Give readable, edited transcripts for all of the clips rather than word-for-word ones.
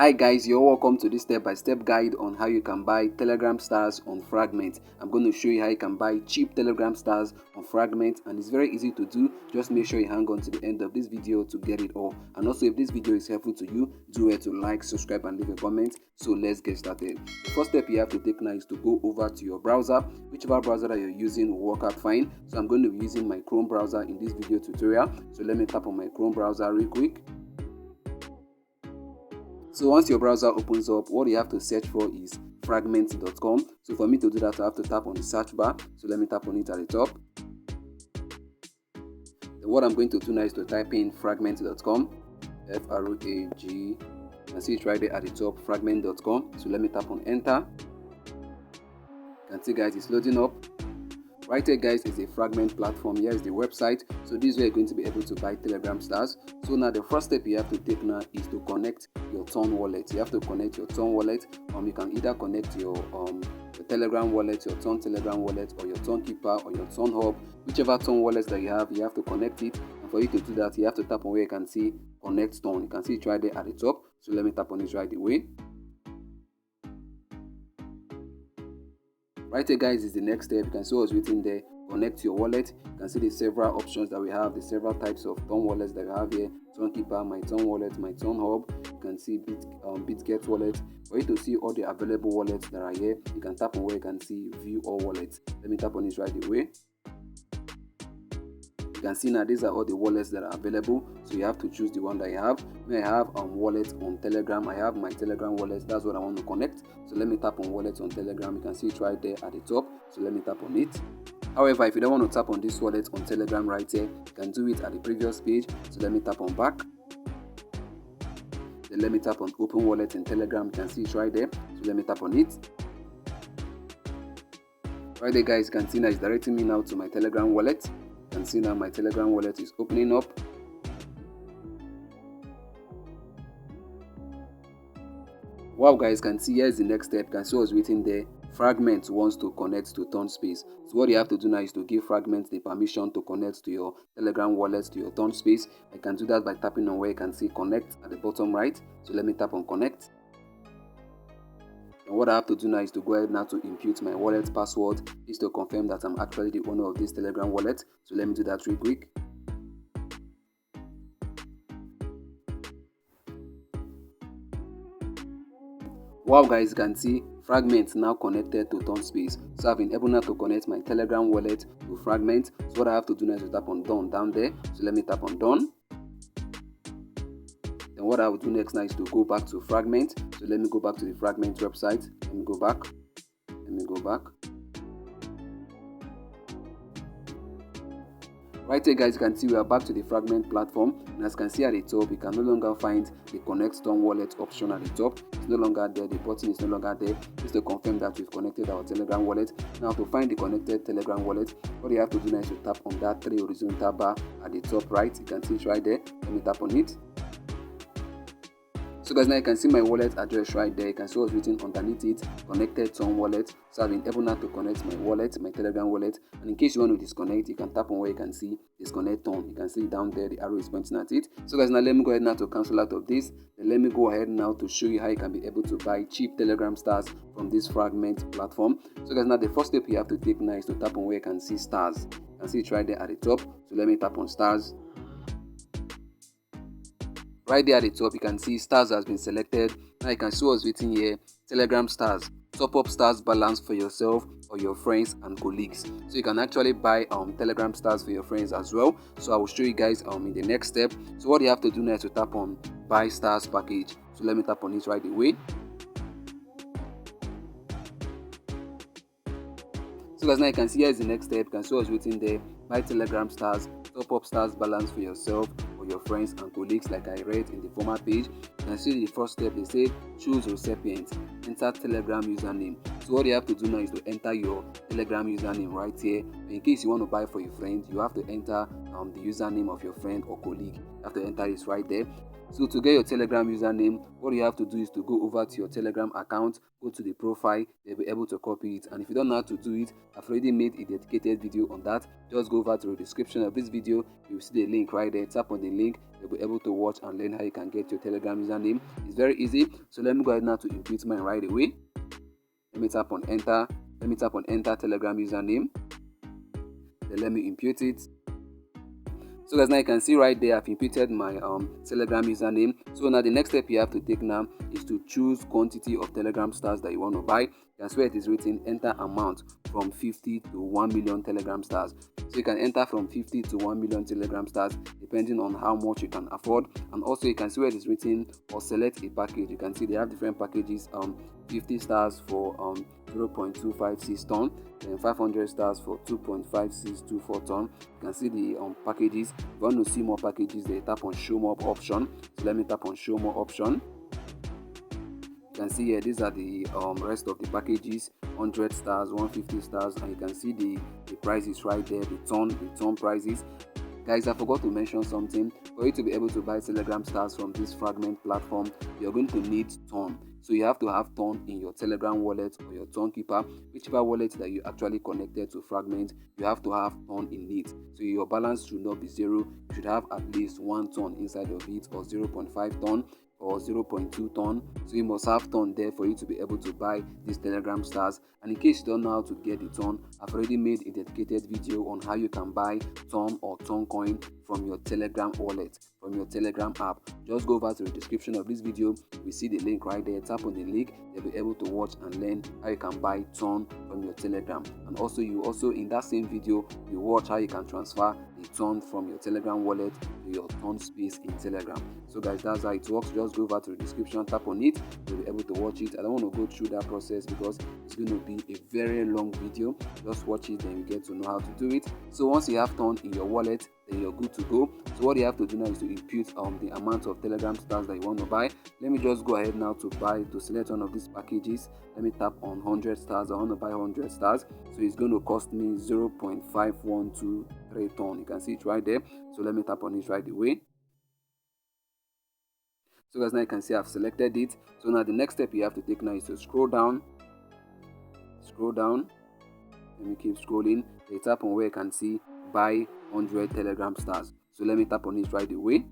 Hi guys, you're welcome to this step-by-step guide on how you can buy Telegram stars on Fragment. I'm going to show you how you can buy cheap Telegram stars on Fragment, and it's very easy to do. Just make sure you hang on to the end of this video to get it all. And also, if this video is helpful to you, do it to like, subscribe and leave a comment. So let's get started. The first step you have to take now is to go over to your browser. Whichever browser that you're using will work out fine. So I'm going to be using my Chrome browser in this video tutorial. So let me tap on my Chrome browser real quick. So once your browser opens up, what you have to search for is Fragment.com. So for me to do that, I have to tap on the search bar. So let me tap on it at the top. Then what I'm going to do now is to type in Fragment.com. Frag. You can see it right there at the top, Fragment.com. So let me tap on enter. You can see guys, it's loading up. Right here guys is a Fragment platform. Here is the website. So this is where you're going to be able to buy Telegram stars. So now the first step you have to take now is to connect your Ton wallet. You have to connect your Ton wallet. You can either connect your Telegram wallet, your Ton Telegram wallet, or your Ton Keeper or your Ton Hub. Whichever Ton wallet that you have to connect it. And for you to do that, you have to tap on where you can see connect Ton. You can see it right there at the top. So let me tap on it right away. Right here guys is the next step. You can see what's written there, connect your wallet. You can see the several options that we have, the several types of Ton wallets that we have here. Ton Keeper, my Ton wallet, my Ton Hub. You can see BitGet wallet. For you to see all the available wallets that are here, you can tap on where you can see view all wallets. Let me tap on it right away. You can see now these are all the wallets that are available, so you have to choose the one that you have. I have wallet on Telegram. I have my Telegram wallet. That's what I want to connect. So let me tap on wallet on Telegram. You can see it right there at the top. So let me tap on it. However, if you don't want to tap on this wallet on Telegram right here, you can do it at the previous page. So let me tap on back. Then let me tap on open wallet in Telegram. You can see it right there. So let me tap on it. Right there guys, you can see now it's directing me now to my Telegram wallet. You can see now my Telegram wallet is opening up. Wow guys, can see here's the next step. You can see what's written there. Fragment wants to connect to Ton Space. So what you have to do now is to give Fragment the permission to connect to your Telegram wallet, to your Ton Space. I can do that by tapping on where you can see connect at the bottom right. So let me tap on connect. And what I have to do now is to go ahead now to input my wallet password, is to confirm that I'm actually the owner of this Telegram wallet. So let me do that real quick. Wow guys, you can see Fragment now connected to Ton Space. So I've been able now to connect my Telegram wallet to Fragment. So what I have to do now is to tap on done down there. So let me tap on done. Then what I will do next now is to go back to Fragment. So let me go back to the Fragment website. Let me go back. Right here guys, you can see we are back to the Fragment platform, and as you can see at the top, you can no longer find the connect Ton wallet option at the top. It's no longer there, the button is no longer there. Just to confirm that we've connected our Telegram wallet. Now to find the connected Telegram wallet, what you have to do now is to tap on that 3 horizontal bar at the top right. You can see it right there. Let me tap on it. So guys, now you can see my wallet address right there. You can see what's written underneath it, connected Ton wallet. So I've been able now to connect my wallet, my Telegram wallet. And in case you want to disconnect, you can tap on where you can see disconnect Ton. You can see down there, the arrow is pointing at it. So guys, now let me go ahead now to cancel out of this. Then let me go ahead now to show you how you can be able to buy cheap Telegram stars from this Fragment platform. So guys, now the first step you have to take now is to tap on where you can see stars. You can see it right there at the top. So let me tap on stars. Right there at the top, you can see stars has been selected. Now you can see what's written here, Telegram stars. Top up stars balance for yourself or your friends and colleagues. So you can actually buy Telegram stars for your friends as well. So I will show you guys in the next step. So what you have to do now is to tap on buy stars package. So let me tap on it right away. So guys, now you can see here's the next step. You can see what's written there, buy Telegram stars, top up stars balance for yourself or your friends and colleagues, like I read in the former page. You can see the first step, they say choose recipient, enter Telegram username. So what you have to do now is to enter your Telegram username right here. In case you want to buy for your friend, you have to enter the username of your friend or colleague. You have to enter this right there. So to get your Telegram username, what you have to do is to go over to your Telegram account, go to the profile, you'll be able to copy it. And if you don't know how to do it, I've already made a dedicated video on that. Just go over to the description of this video, you'll see the link right there. Tap on the link, you'll be able to watch and learn how you can get your Telegram username. It's very easy. So let me go ahead now to input mine right away. Let me tap on enter. Let me tap on enter Telegram username. Then let me input it. So guys, now you can see right there I've inputted my Telegram username. So now the next step you have to take now is to choose quantity of Telegram stars that you want to buy. You can see where it is written enter amount from 50 to 1 million Telegram stars. So you can enter from 50 to 1 million Telegram stars depending on how much you can afford. And also you can see where it is written or select a package. You can see they have different packages, 50 stars for 0.256 ton, then 500 stars for 2.5624 ton. You can see the packages. If you want to see more packages, they tap on show more option. So let me tap on show more option. You can see here these are the rest of the packages: 100 stars, 150 stars, and you can see the prices right there, the ton prices. Guys, I forgot to mention something. For you to be able to buy Telegram stars from this Fragment platform, you're going to need ton. So you have to have ton in your Telegram wallet or your ton keeper, whichever wallet that you actually connected to Fragment, you have to have ton in it. So your balance should not be zero. You should have at least 1 ton inside of it, or 0.5 ton or 0.2 ton. So you must have ton there for you to be able to buy these Telegram stars. And in case you don't know how to get the ton, I've already made a dedicated video on how you can buy ton or Toncoin from your Telegram wallet, from your Telegram app. Just go over to the description of this video. We see the link right there. Tap on the link. You'll be able to watch and learn how you can buy ton from your Telegram. And also in that same video, you watch how you can transfer the ton from your Telegram wallet to your ton space in Telegram. So guys, that's how it works. Just go over to the description, tap on it. You'll be able to watch it. I don't want to go through that process because it's going to be a very long video. Just watch it, then you get to know how to do it. So once you have ton in your wallet, then you're good to go. So what you have to do now is to input the amount of Telegram stars that you want to buy. Let me just go ahead now to select one of these packages. Let me tap on 100 stars. I want to buy 100 stars. So it's going to cost me 0.5123 ton. You can see it right there. So let me tap on it right away. So guys, now you can see I've selected it. So now the next step you have to take now is to scroll down. Let me keep scrolling. You tap on where you can see buy 100 Telegram stars. So let me tap on it right away.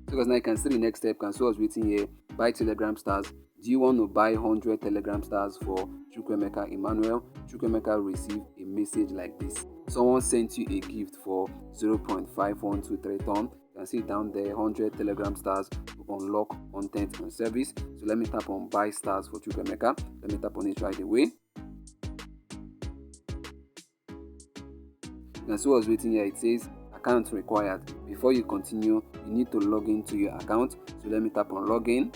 So guys, now you can see the next step. Can see what's written here: buy Telegram stars. Do you want to buy 100 Telegram stars for Chukwemeka Emmanuel? Chukwemeka received a message like this: someone sent you a gift for 0.5123 ton. You can see it down there, 100 Telegram stars to unlock content and service. So let me tap on buy stars for Chukwemeka. Let me tap on it right away. You can see what's written here. It says account required. Before you continue, you need to log into your account. So let me tap on login.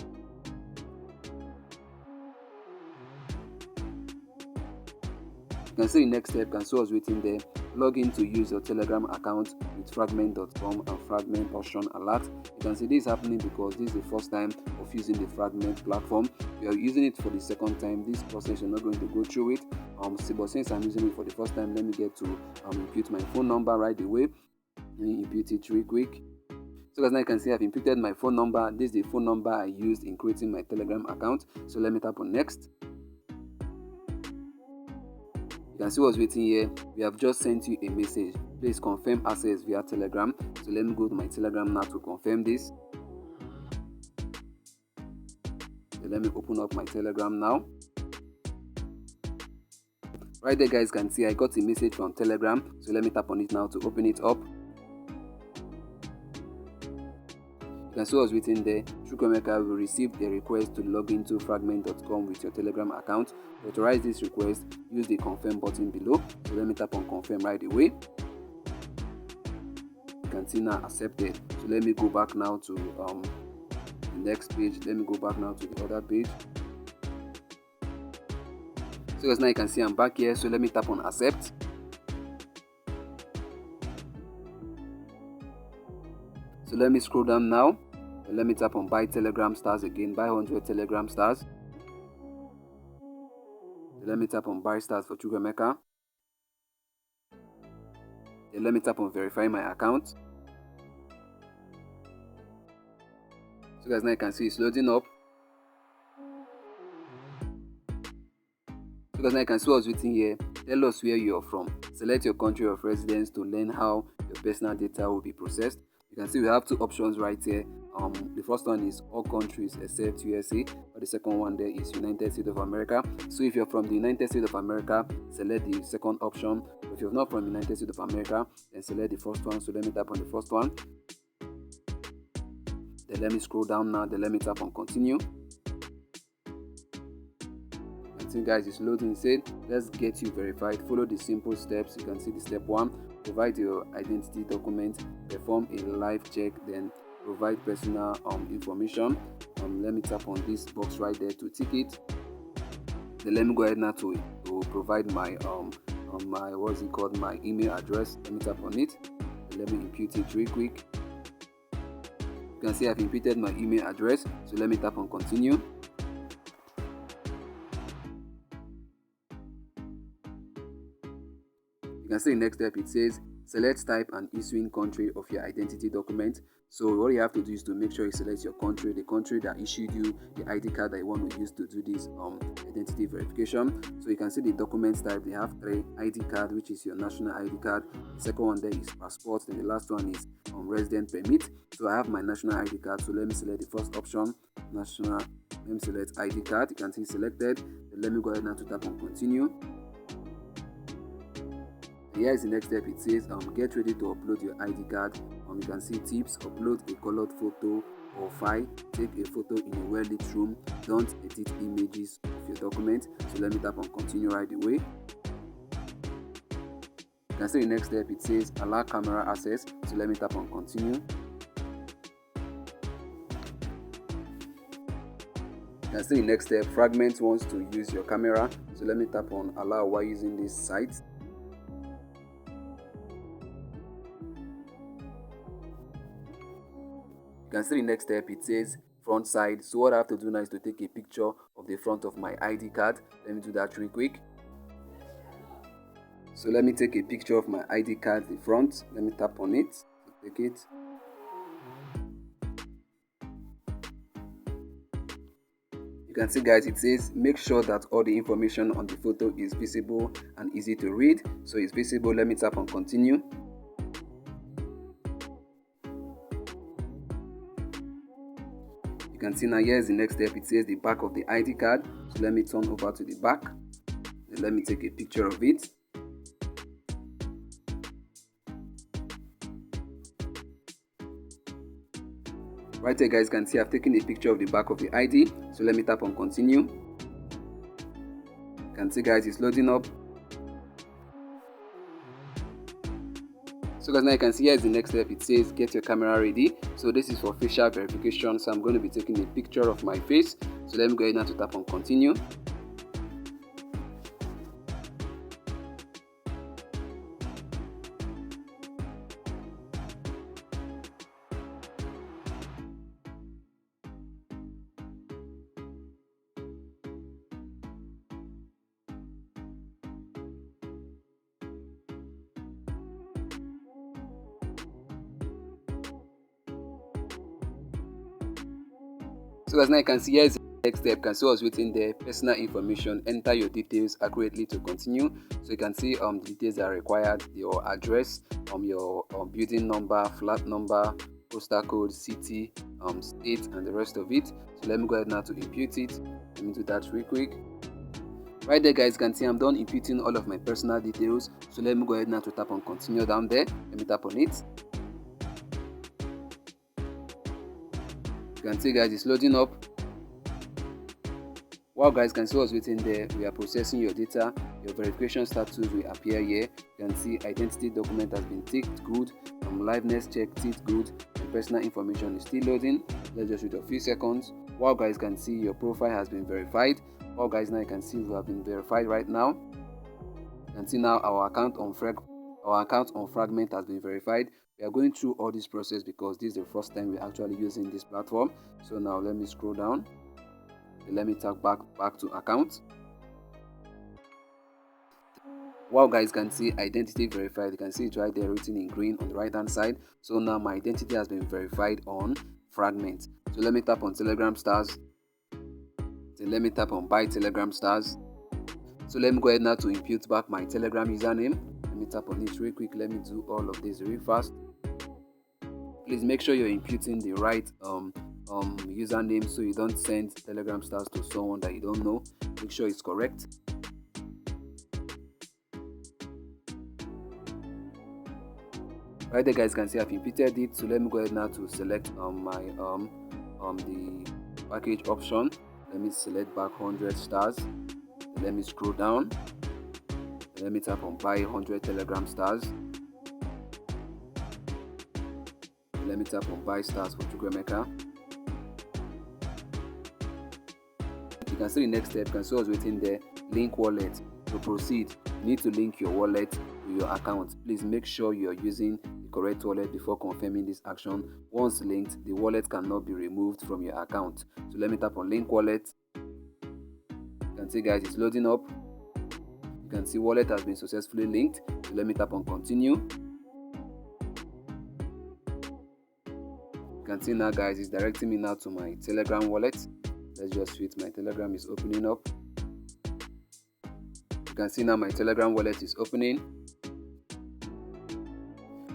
You can see the next step. You can see what's written there: log in to use your Telegram account with Fragment.com and Fragment option alert. You can see this is happening because this is the first time of using the Fragment platform. If you are using it for the second time, this process you're not going to go through it. But since I'm using it for the first time, let me get to input my phone number right away. Let me input it real quick. So guys, now you can see I've inputted my phone number. This is the phone number I used in creating my Telegram account. So let me tap on next. You can see what's written here: we have just sent you a message. Please confirm access via Telegram. So let me go to my Telegram now to confirm this. So let me open up my Telegram now. Right there, guys, can see I got a message from Telegram. So let me tap on it now to open it up. You can see what's written there: Chukwemeka will receive a request to log into Fragment.com with your Telegram account. To authorize this request, use the confirm button below. So let me tap on confirm right away. You can see now accepted. So let me go back now to the next page. Let me go back now to the other page. So guys, now you can see I'm back here. So let me tap on accept. So let me scroll down now. Let me tap on buy Telegram stars again. Buy 100 Telegram stars. So let me tap on buy stars for Chukwemeka. Then let me tap on verify my account. So guys, now you can see it's loading up. So guys, now you can see what's written here. Tell us where you're from. Select your country of residence to learn how your personal data will be processed. You can see we have two options right here. The first one is all countries except USA, but the second one there is United States of America. So if you're from the United States of America, select the second option. If you're not from the United States of America, then select the first one. So let me tap on the first one. Then let me scroll down now. Then let me tap on continue. Guys, it's loading. It said let's get you verified. Follow the simple steps. You can see the step 1, provide your identity document, perform a live check, then provide personal information. Let me tap on this box right there to tick it. Then let me go ahead now to provide my my email address. Let me tap on it. Then let me impute it real quick. You can see I've imputed my email address, so let me tap on continue. You can see the next step, it says select type and issuing country of your identity document. So what you have to do is to make sure you select your country, the country that issued you the ID card that you want to use to do this identity verification. So you can see the document type. They have 3: ID card, which is your national ID card. The second one there is passport. Then the last one is resident permit. So I have my national ID card. So let me select the first option, national. Let me select ID card. You can see selected. Then let me go ahead now to tap on continue. Here is the next step. It says get ready to upload your ID card. You can see tips: upload a colored photo or file, take a photo in a well-lit room, don't edit images of your document. So let me tap on continue right away. You can see the next step. It says allow camera access. So let me tap on continue. You can see the next step. Fragment wants to use your camera. So let me tap on allow while using this site. You can see the next step. It says front side. So what I have to do now is to take a picture of the front of my ID card. Let me do that real quick. So let me take a picture of my ID card, the front. Let me tap on it to take it. You can see guys, it says make sure that all the information on the photo is visible and easy to read. So it's visible. Let me tap on continue. You can see now here's the next step. It says the back of the ID card. So let me turn over to the back. Then let me take a picture of it. Right here guys, you can see I've taken a picture of the back of the ID. So let me tap on continue. You can see guys, it's loading up. So guys, now you can see here's the next step. It says get your camera ready. So this is for facial verification. So I'm going to be taking a picture of my face. So let me go ahead now to tap on continue. So as now you can see, here's the next step. You can see what's written there: personal information. Enter your details accurately to continue. So you can see the details that are required: your address, your building number, flat number, postal code, city, state, and the rest of it. So let me go ahead now to impute it. Let me do that real quick. Right there guys, you can see I'm done imputing all of my personal details. So let me go ahead now to tap on continue down there. Let me tap on it. You can see guys, it's loading up. Wow guys, can see what's written there. We are processing your data. Your verification status will appear here. You can see identity document has been ticked, good. Liveness check ticked, good. And personal information is still loading. Let's just wait a few seconds. Wow guys, can see your profile has been verified. Wow guys, now you can see we have been verified right now. You can see now our account on Fragment has been verified. We are going through all this process because this is the first time we're actually using this platform. So now let me scroll down. Let me tap back to account. Wow guys, can see identity verified. You can see it right there written in green on the right hand side. So now my identity has been verified on Fragment. So let me tap on Telegram stars. Then let me tap on buy Telegram stars. So let me go ahead now to impute back my Telegram username. Let me tap on it real quick. Let me do all of this real fast. Please make sure you're imputing the right username so you don't send Telegram stars to someone that you don't know. Make sure it's correct. Right there, guys, can see I've imputed it. So let me go ahead now to select the package option. Let me select back 100 stars. Let me scroll down. Let me tap on buy 100 Telegram stars. Let me tap on buy stars for Chukwuemeka. You can see the next step. You can see what's waiting there. Link wallet. To proceed, you need to link your wallet to your account. Please make sure you are using the correct wallet before confirming this action. Once linked, the wallet cannot be removed from your account. So let me tap on link wallet. You can see, guys, it's loading up. You can see wallet has been successfully linked. So let me tap on continue. You can see now, guys, it's directing me now to my Telegram wallet. Let's just wait. My Telegram is opening up. You can see now my Telegram wallet is opening.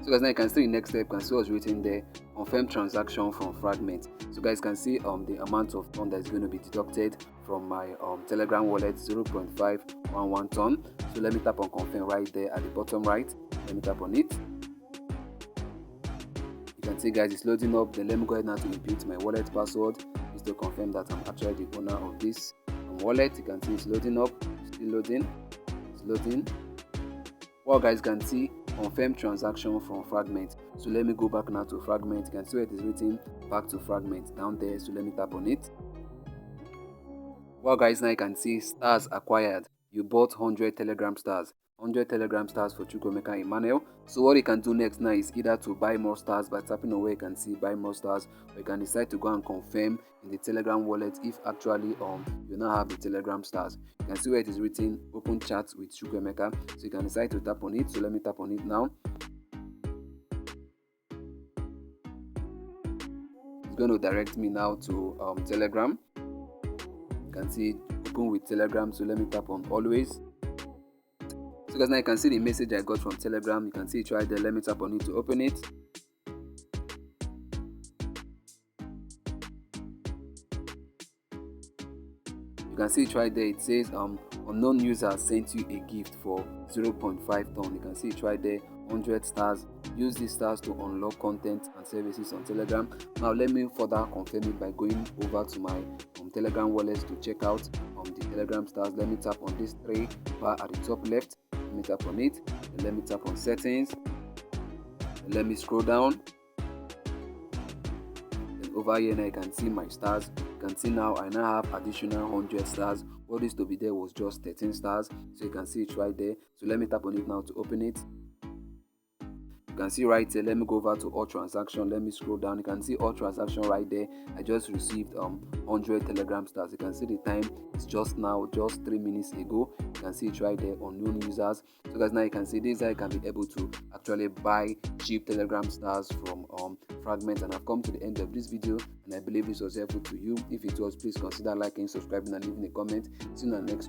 So guys, now you can see the next step. You can see what's written there. Confirm transaction from Fragment. So guys can see the amount of ton that is going to be deducted from my Telegram wallet, 0.511 ton. So let me tap on confirm right there at the bottom right. Let me tap on it. You can see, guys, it's loading up. Then let me go ahead now to input my wallet password. Is to confirm that I'm actually the owner of this wallet. You can see it's loading up. Still loading. It's loading. Well, guys, can see confirm transaction from Fragment. So let me go back now to Fragment. You can see where it is written back to Fragment down there. So let me tap on it. Well, guys, now you can see stars acquired. You bought 100 Telegram stars. 100 Telegram stars for Chukwuemeka Emmanuel. So what you can do next now is either to buy more stars by tapping on where you can see buy more stars, or you can decide to go and confirm in the Telegram wallet if actually you now have the Telegram stars. You can see where it is written open chat with Chukwuemeka. So you can decide to tap on it. So let me tap on it now. It's going to direct me now to Telegram. You can see open with Telegram. So let me tap on always. So guys, now you can see the message I got from Telegram. You can see it right there. Let me tap on it to open it. You can see it right there. It says unknown user sent you a gift for 0.5 ton. You can see it right there. 100 stars. Use these stars to unlock content and services on Telegram. Now let me further confirm it by going over to my Telegram wallet to check out the Telegram stars. Let me tap on this 3 bar at the top left. Let me tap on it, and let me tap on settings, and let me scroll down. And over here now you can see my stars. You can see now I now have additional 100 stars. What used to be there was just 13 stars, so you can see it right there. So let me tap on it now to open it. You can see right here. Let me go over to all transaction. Let me scroll down. You can see all transaction right there. I just received 100 Telegram stars. You can see the time is just now, just 3 minutes ago. You can see it right there on unknown users. So guys, now you can see this. I can be able to actually buy cheap Telegram stars from Fragment. And I've come to the end of this video, and I believe this was helpful to you. If it was, please consider liking, subscribing, and leaving a comment. See you in the next